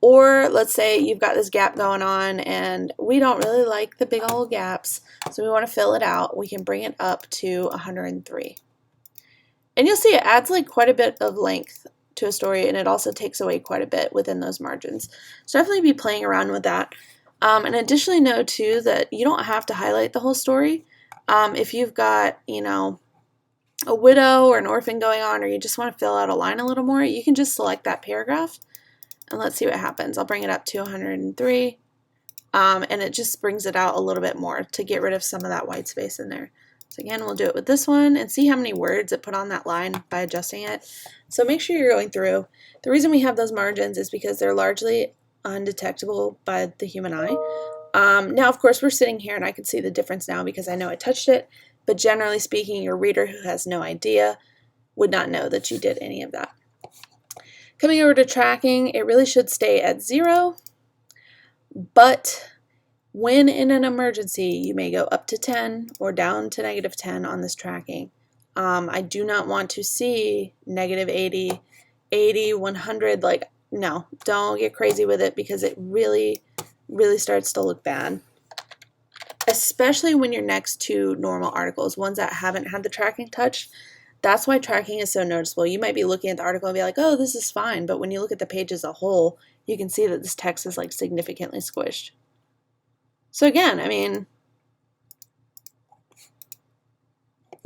[SPEAKER 1] Or let's say you've got this gap going on and we don't really like the big old gaps, so we want to fill it out. We can bring it up to 103. And you'll see it adds like quite a bit of length to a story, and it also takes away quite a bit within those margins. So definitely be playing around with that. And additionally know too that you don't have to highlight the whole story. If you've got, you know, a widow or an orphan going on, or you just want to fill out a line a little more, you can just select that paragraph. And let's see what happens. I'll bring it up to 103, and it just brings it out a little bit more to get rid of some of that white space in there. So again, we'll do it with this one and see how many words it put on that line by adjusting it. So make sure you're going through. The reason we have those margins is because they're largely undetectable by the human eye. Now, of course, we're sitting here and I can see the difference now because I know I touched it, but generally speaking, your reader who has no idea would not know that you did any of that. Coming over to tracking, it really should stay at 0, but when in an emergency, you may go up to 10 or down to -10 on this tracking. I do not want to see -80, 80, 100, like, no, don't get crazy with it because it really, really starts to look bad. Especially when you're next to normal articles, ones that haven't had the tracking touched. That's why tracking is so noticeable. You might be looking at the article and be like, oh, this is fine. But when you look at the page as a whole, you can see that this text is like significantly squished. So again, I mean,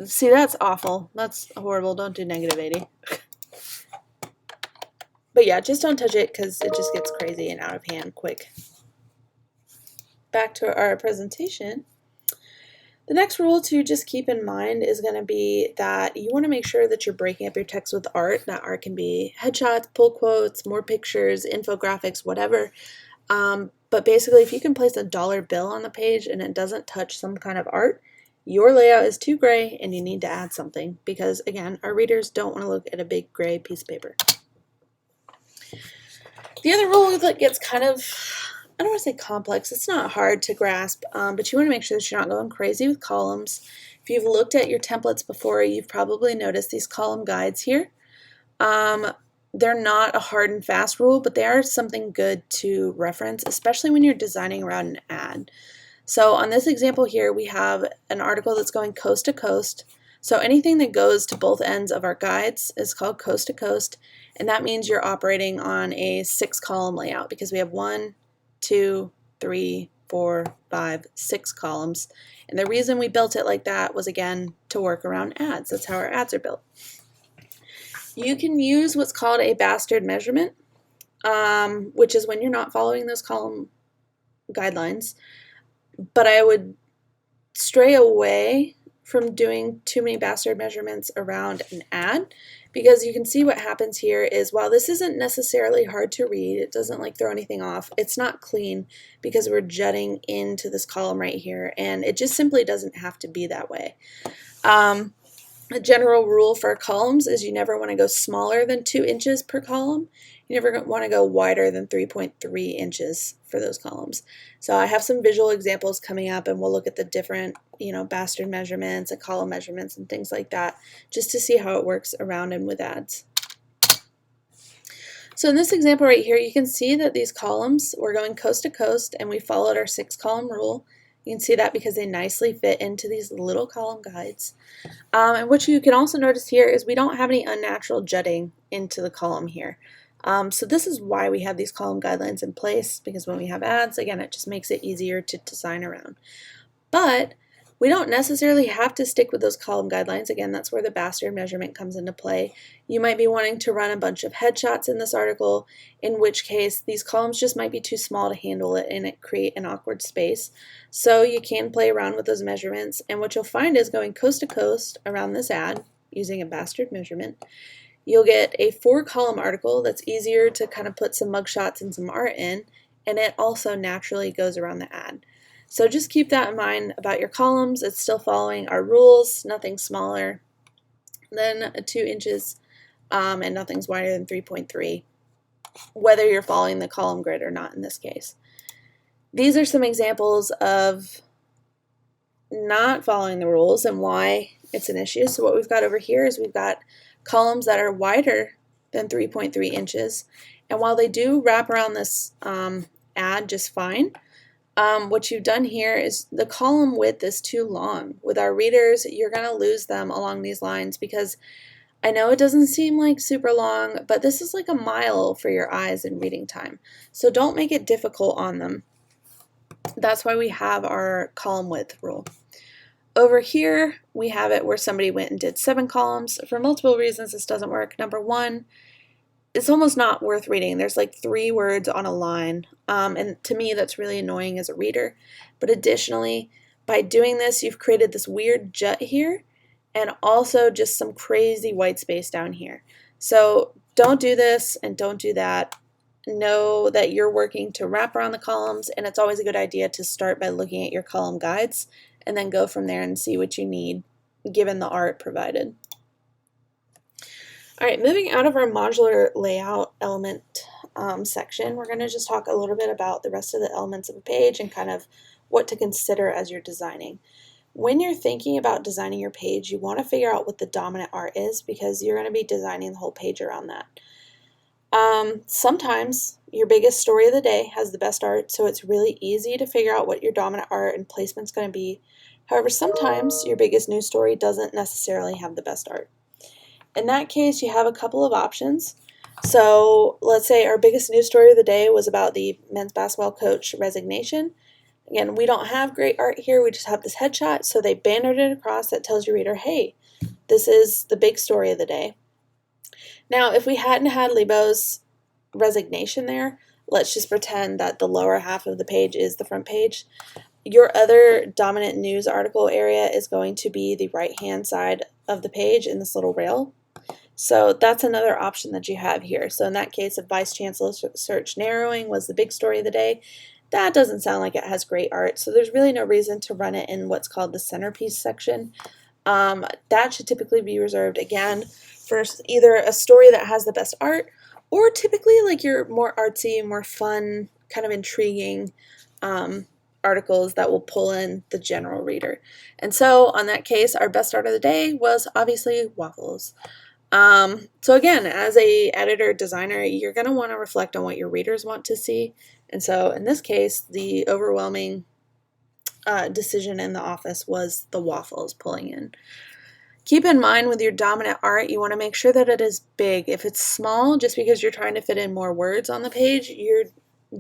[SPEAKER 1] see, that's awful. That's horrible. Don't do -80. But yeah, just don't touch it because it just gets crazy and out of hand quick. Back to our presentation. The next rule to just keep in mind is going to be that you want to make sure that you're breaking up your text with art. That art can be headshots, pull quotes, more pictures, infographics, whatever. But basically, if you can place a dollar bill on the page and it doesn't touch some kind of art, your layout is too gray and you need to add something because, again, our readers don't want to look at a big gray piece of paper. The other rule that gets kind of, I don't want to say complex, it's not hard to grasp, but you want to make sure that you're not going crazy with columns. If you've looked at your templates before, you've probably noticed these column guides here. They're not a hard and fast rule, but they are something good to reference, especially when you're designing around an ad. So on this example here, we have an article that's going coast to coast. So anything that goes to both ends of our guides is called coast to coast, and that means you're operating on a 6-column layout because we have 1, 2, 3, 4, 5, 6 columns. And the reason we built it like that was, again, to work around ads. That's how our ads are built. You can use what's called a bastard measurement, which is when you're not following those column guidelines. But I would stray away from doing too many bastard measurements around an ad, because you can see what happens here is while this isn't necessarily hard to read, it doesn't like throw anything off, it's not clean because we're jutting into this column right here, and it just simply doesn't have to be that way. A general rule for columns is you never want to go smaller than 2 inches per column. You never want to go wider than 3.3 inches for those columns. So I have some visual examples coming up, and we'll look at the different, bastard measurements and column measurements and things like that, just to see how it works around and with ads. So in this example right here, you can see that these columns, we're going coast to coast, and we followed our 6-column rule. You can see that because they nicely fit into these little column guides. And what you can also notice here is we don't have any unnatural jutting into the column here. So this is why we have these column guidelines in place, because when we have ads, again, it just makes it easier to design around. But we don't necessarily have to stick with those column guidelines. Again, that's where the bastard measurement comes into play. You might be wanting to run a bunch of headshots in this article, in which case these columns just might be too small to handle it and it create an awkward space. So you can play around with those measurements, and what you'll find is going coast to coast around this ad using a bastard measurement, you'll get a 4-column article that's easier to kind of put some mugshots and some art in, and it also naturally goes around the ad. So just keep that in mind about your columns. It's still following our rules, nothing smaller than 2 inches, and nothing's wider than 3.3, whether you're following the column grid or not in this case. These are some examples of not following the rules and why it's an issue. So what we've got over here is we've got columns that are wider than 3.3 inches, and while they do wrap around this ad just fine, what you've done here is the column width is too long. With our readers, you're going to lose them along these lines, because I know it doesn't seem like super long, but this is like a mile for your eyes in reading time. So don't make it difficult on them. That's why we have our column width rule. Over here, we have it where somebody went and did 7 columns. For multiple reasons, this doesn't work. Number one, it's almost not worth reading. There's like 3 words on a line, and to me that's really annoying as a reader. But additionally, by doing this, you've created this weird jut here, and also just some crazy white space down here. So don't do this and don't do that. Know that you're working to wrap around the columns, and it's always a good idea to start by looking at your column guides and then go from there and see what you need given the art provided. All right, moving out of our modular layout element section, we're going to just talk a little bit about the rest of the elements of a page and kind of what to consider as you're designing. When you're thinking about designing your page, you want to figure out what the dominant art is, because you're going to be designing the whole page around that. Sometimes your biggest story of the day has the best art, so it's really easy to figure out what your dominant art and placement's going to be. However, sometimes your biggest news story doesn't necessarily have the best art. In that case, you have a couple of options. So let's say our biggest news story of the day was about the men's basketball coach resignation. Again, we don't have great art here, we just have this headshot, so they bannered it across that tells your reader, hey, this is the big story of the day. Now, if we hadn't had Lebo's resignation there, let's just pretend that the lower half of the page is the front page. Your other dominant news article area is going to be the right-hand side of the page in this little rail. So that's another option that you have here. So in that case, if Vice Chancellor search narrowing was the big story of the day, that doesn't sound like it has great art. So there's really no reason to run it in what's called the centerpiece section. That should typically be reserved, again, for either a story that has the best art, or typically like your more artsy, more fun, kind of intriguing articles that will pull in the general reader. And so on that case, our best art of the day was obviously waffles. So again, as a editor designer, you're going to want to reflect on what your readers want to see. And so in this case, the overwhelming decision in the office was the waffles pulling in. Keep in mind with your dominant art, you want to make sure that it is big. If it's small, just because you're trying to fit in more words on the page, you're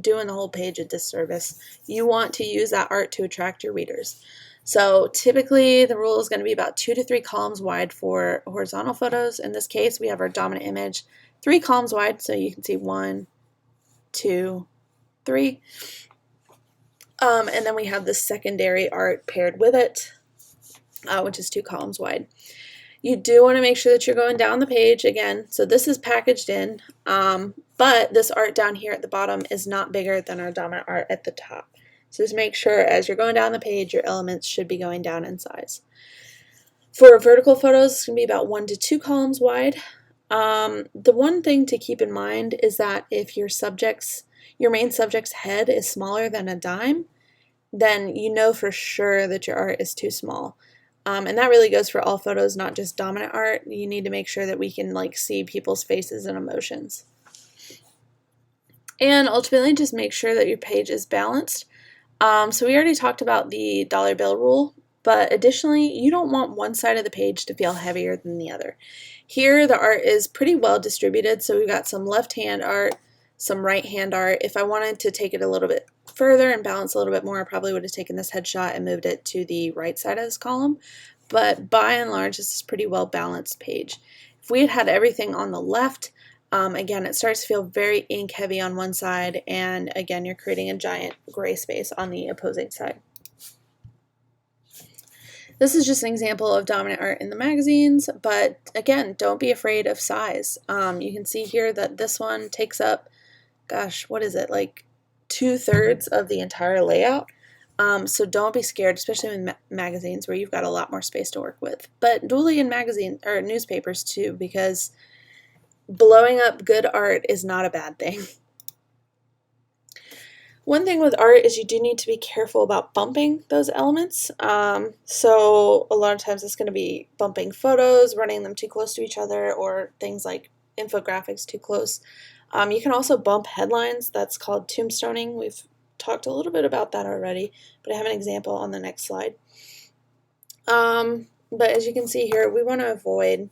[SPEAKER 1] doing the whole page a disservice. You want to use that art to attract your readers. So typically the rule is going to be about 2 to 3 columns wide for horizontal photos. In this case, we have our dominant image 3 columns wide, so you can see 1, 2, 3. And then we have the secondary art paired with it, which is 2 columns wide. You do want to make sure that you're going down the page again. So this is packaged in, but this art down here at the bottom is not bigger than our dominant art at the top. So just make sure as you're going down the page, your elements should be going down in size. For vertical photos, it's going to be about 1 to 2 columns wide. The one thing to keep in mind is that if your subjects, your main subject's head is smaller than a dime, then you know for sure that your art is too small. And that really goes for all photos, not just dominant art. You need to make sure that we can like see people's faces and emotions. And ultimately, just make sure that your page is balanced. So we already talked about the dollar bill rule, but additionally, you don't want one side of the page to feel heavier than the other. Here, the art is pretty well distributed, so we've got some left-hand art, some right-hand art. If I wanted to take it a little bit further and balance a little bit more, I probably would have taken this headshot and moved it to the right side of this column, but by and large, this is a pretty well-balanced page. If we had had everything on the left, again, it starts to feel very ink heavy on one side, and again, you're creating a giant gray space on the opposing side. This is just an example of dominant art in the magazines, but again, don't be afraid of size. You can see here that this one takes up, gosh, what is it, like 2/3 of the entire layout. So don't be scared, especially in magazines where you've got a lot more space to work with. But dually in magazine or newspapers too, because blowing up good art is not a bad thing. One thing with art is you do need to be careful about bumping those elements. So a lot of times it's going to be bumping photos, running them too close to each other, or things like infographics too close. You can also bump headlines. That's called tombstoning. We've talked a little bit about that already, but I have an example on the next slide. But as you can see here, we want to avoid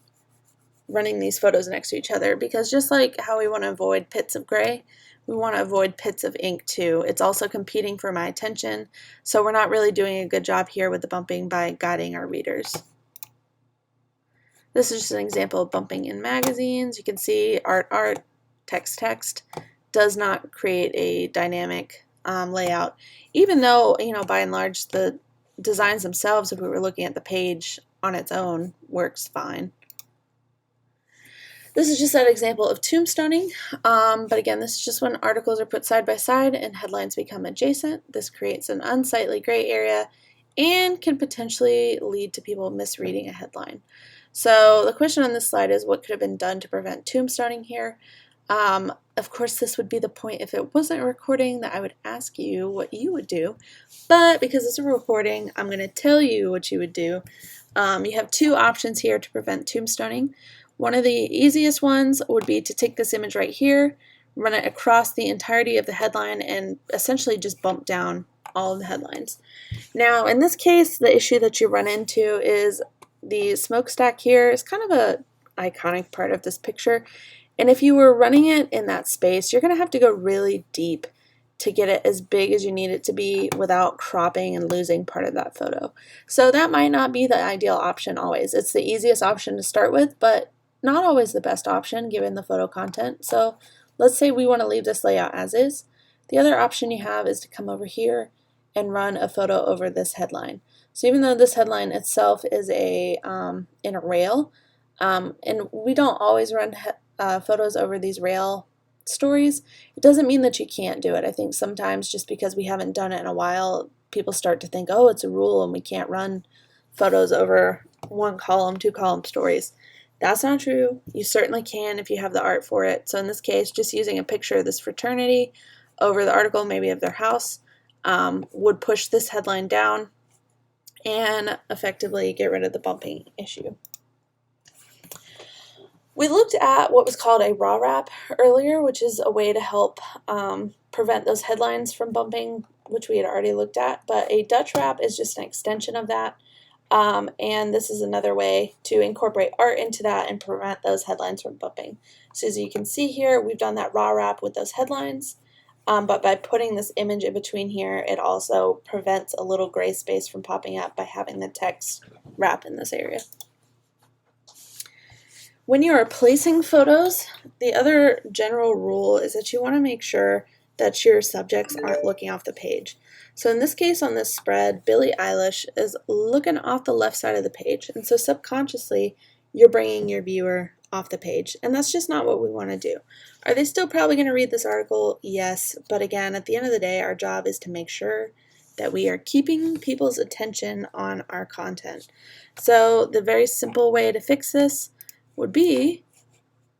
[SPEAKER 1] running these photos next to each other, because just like how we want to avoid pits of gray, we want to avoid pits of ink too. It's also competing for my attention, so we're not really doing a good job here with the bumping by guiding our readers. This is just an example of bumping in magazines. You can see art, text does not create a dynamic layout, even though, you know, by and large the designs themselves, if we were looking at the page on its own, works fine. This is just an example of tombstoning, but again, this is just when articles are put side by side and headlines become adjacent. This creates an unsightly gray area and can potentially lead to people misreading a headline. So the question on this slide is, what could have been done to prevent tombstoning here? Of course, this would be the point if it wasn't a recording that I would ask you what you would do, but because it's a recording, I'm going to tell you what you would do. You have two options here to prevent tombstoning. One of the easiest ones would be to take this image right here, run it across the entirety of the headline, and essentially just bump down all of the headlines. Now, in this case, the issue that you run into is the smokestack here is kind of a iconic part of this picture, and if you were running it in that space, you're going to have to go really deep to get it as big as you need it to be without cropping and losing part of that photo. So that might not be the ideal option always. It's the easiest option to start with, but not always the best option given the photo content. So let's say we want to leave this layout as is. The other option you have is to come over here and run a photo over this headline. So even though this headline itself is in a rail, and we don't always run photos over these rail stories, it doesn't mean that you can't do it. I think sometimes just because we haven't done it in a while, people start to think, oh, it's a rule and we can't run photos over one column, two column stories. That's not true. You certainly can if you have the art for it. So in this case, just using a picture of this fraternity over the article, maybe of their house, would push this headline down and effectively get rid of the bumping issue. We looked at what was called a raw wrap earlier, which is a way to help prevent those headlines from bumping, which we had already looked at, but a Dutch wrap is just an extension of that. And this is another way to incorporate art into that and prevent those headlines from bumping. So as you can see here, we've done that raw wrap with those headlines, but by putting this image in between here, it also prevents a little gray space from popping up by having the text wrap in this area. When you are placing photos, the other general rule is that you want to make sure that your subjects aren't looking off the page. So in this case, on this spread, Billie Eilish is looking off the left side of the page, and so subconsciously, you're bringing your viewer off the page, and that's just not what we want to do. Are they still probably going to read this article? Yes, but again, at the end of the day, our job is to make sure that we are keeping people's attention on our content. So the very simple way to fix this would be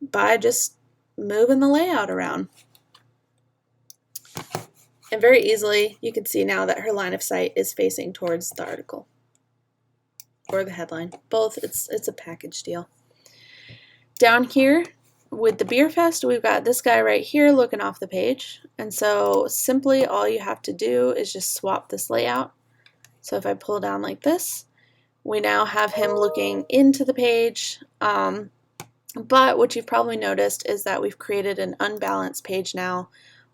[SPEAKER 1] by just moving the layout around. And very easily, you can see now that her line of sight is facing towards the article or the headline. Both, it's a package deal. Down here with the Beer Fest, we've got this guy right here looking off the page. And so simply all you have to do is just swap this layout. So if I pull down like this, we now have him looking into the page. But what you've probably noticed is that we've created an unbalanced page now.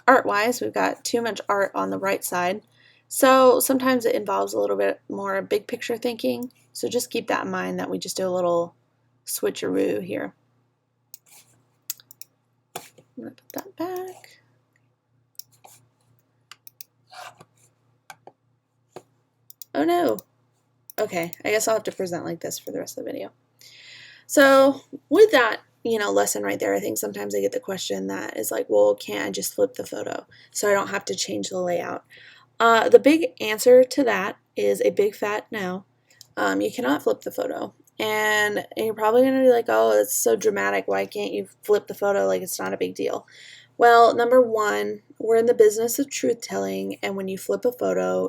[SPEAKER 1] Art-wise, we've got too much art on the right side. So sometimes it involves a little bit more big picture thinking. So just keep that in mind that we just do a little switcheroo here. I'm going to put that back. Oh no. Okay, I guess I'll have to present like this for the rest of the video. So with that, lesson right there, I think sometimes I get the question that is like, well, can't I just flip the photo so I don't have to change the layout? The big answer to that is a big fat no. You cannot flip the photo. And you're probably going to be like, oh, it's so dramatic. Why can't you flip the photo? Like, it's not a big deal. Well, number one, we're in the business of truth telling. And when you flip a photo,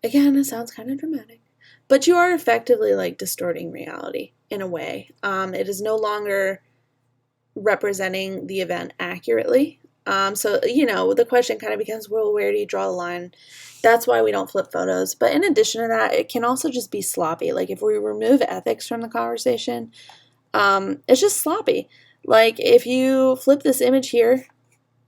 [SPEAKER 1] again, it sounds kind of dramatic, but you are effectively like distorting reality in a way. It is no longer representing the event accurately. So, the question kind of becomes, well, where do you draw the line? That's why we don't flip photos. But in addition to that, it can also just be sloppy. Like if we remove ethics from the conversation, it's just sloppy. Like if you flip this image here,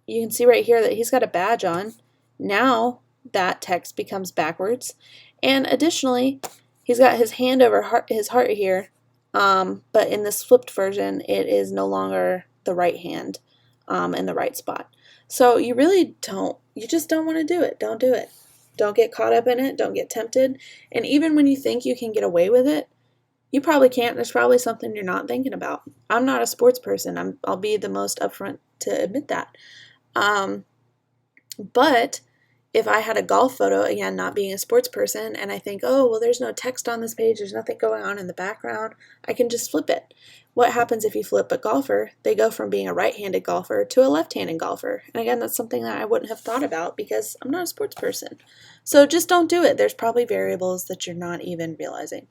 [SPEAKER 1] you can see right here that he's got a badge on. Now that text becomes backwards. And additionally, he's got his hand over his heart here. But in this flipped version, it is no longer the right hand in the right spot. So you just don't want to do it. Don't do it. Don't get caught up in it. Don't get tempted. And even when you think you can get away with it, you probably can't. There's probably something you're not thinking about. I'm not a sports person. I'll be the most upfront to admit that. But if I had a golf photo, again, not being a sports person, and I think, oh, well, there's no text on this page, there's nothing going on in the background, I can just flip it. What happens if you flip a golfer? They go from being a right-handed golfer to a left-handed golfer. And again, that's something that I wouldn't have thought about because I'm not a sports person. So just don't do it. There's probably variables that you're not even realizing.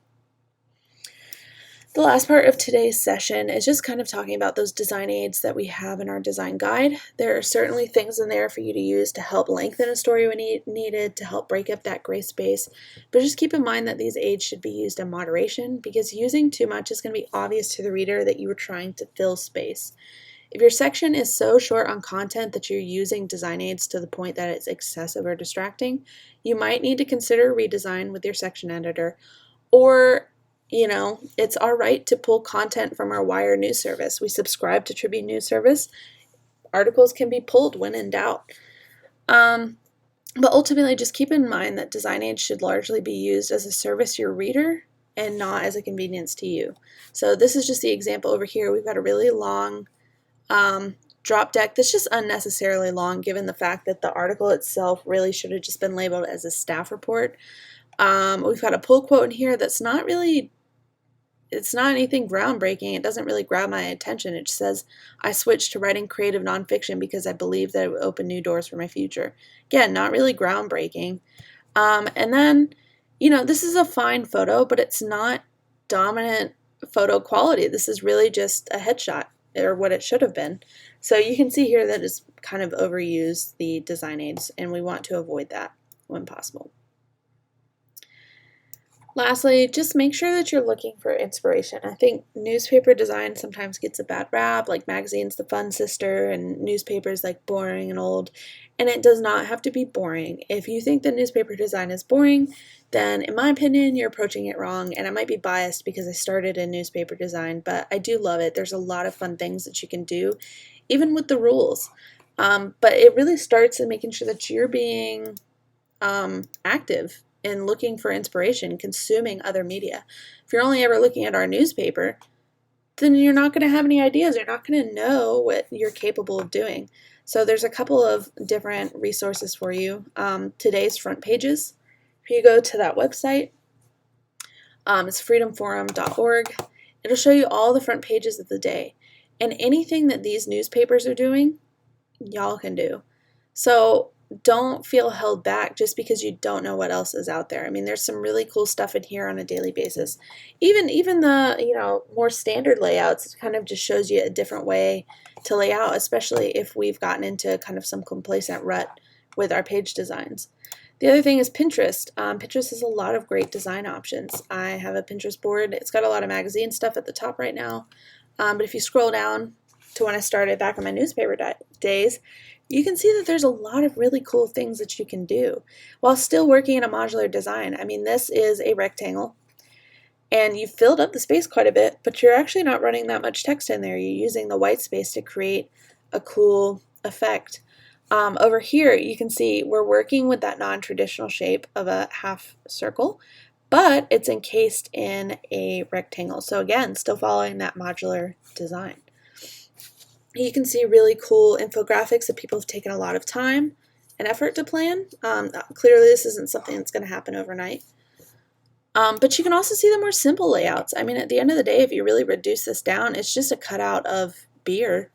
[SPEAKER 1] The last part of today's session is just kind of talking about those design aids that we have in our design guide. There are certainly things in there for you to use to help lengthen a story when needed, to help break up that gray space. But just keep in mind that these aids should be used in moderation because using too much is going to be obvious to the reader that you were trying to fill space. If your section is so short on content that you're using design aids to the point that it's excessive or distracting, you might need to consider redesign with your section editor, or it's our right to pull content from our Wire news service. We subscribe to Tribune News Service. Articles can be pulled when in doubt. But ultimately, just keep in mind that design aids should largely be used as a service to your reader and not as a convenience to you. So this is just the example over here. We've got a really long drop deck that's just unnecessarily long given the fact that the article itself really should have just been labeled as a staff report. We've got a pull quote in here that's it's not anything groundbreaking. It doesn't really grab my attention. It just says, I switched to writing creative nonfiction because I believe that it would open new doors for my future. Again, not really groundbreaking. And then, this is a fine photo, but it's not dominant photo quality. This is really just a headshot, or what it should have been. So you can see here that it's kind of overused the design aids, and we want to avoid that when possible. Lastly, just make sure that you're looking for inspiration. I think newspaper design sometimes gets a bad rap, like magazines, the fun sister, and newspapers like boring and old, and it does not have to be boring. If you think that newspaper design is boring, then in my opinion, you're approaching it wrong, and I might be biased because I started in newspaper design, but I do love it. There's a lot of fun things that you can do, even with the rules. But it really starts in making sure that you're being active and looking for inspiration, consuming other media. If you're only ever looking at our newspaper, then you're not going to have any ideas. You're not going to know what you're capable of doing. So there's a couple of different resources for you. Today's Front Pages. If you go to that website, it's freedomforum.org. It'll show you all the front pages of the day. And anything that these newspapers are doing, y'all can do. So don't feel held back just because you don't know what else is out there. I mean, there's some really cool stuff in here on a daily basis. Even the, more standard layouts kind of just shows you a different way to lay out, especially if we've gotten into kind of some complacent rut with our page designs. The other thing is Pinterest. Pinterest has a lot of great design options. I have a Pinterest board. It's got a lot of magazine stuff at the top right now. But if you scroll down to when I started back in my newspaper days, you can see that there's a lot of really cool things that you can do while still working in a modular design. I mean, this is a rectangle, and you've filled up the space quite a bit, but you're actually not running that much text in there. You're using the white space to create a cool effect. Over here, you can see we're working with that non-traditional shape of a half circle, but it's encased in a rectangle. So again, still following that modular design. You can see really cool infographics that people have taken a lot of time and effort to plan. Clearly, this isn't something that's going to happen overnight. But you can also see the more simple layouts. I mean, at the end of the day, if you really reduce this down, it's just a cutout of beer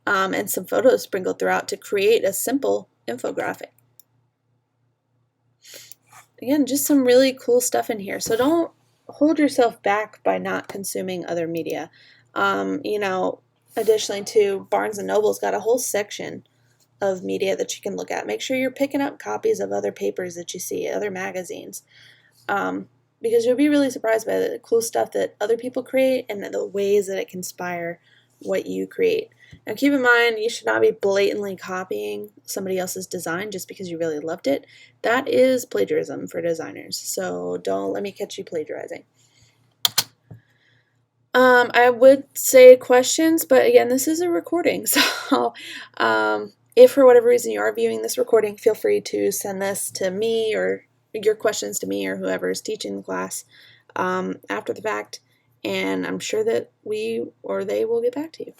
[SPEAKER 1] and some photos sprinkled throughout to create a simple infographic. Again, just some really cool stuff in here. So don't hold yourself back by not consuming other media. Additionally to Barnes & Noble's got a whole section of media that you can look at. Make sure you're picking up copies of other papers that you see, other magazines, because you'll be really surprised by the cool stuff that other people create and the ways that it can inspire what you create. Now keep in mind, you should not be blatantly copying somebody else's design just because you really loved it. That is plagiarism for designers, so don't let me catch you plagiarizing. I would say questions, but again, this is a recording, so if for whatever reason you are viewing this recording, feel free to send this to me or your questions to me or whoever is teaching the class after the fact, and I'm sure that we or they will get back to you.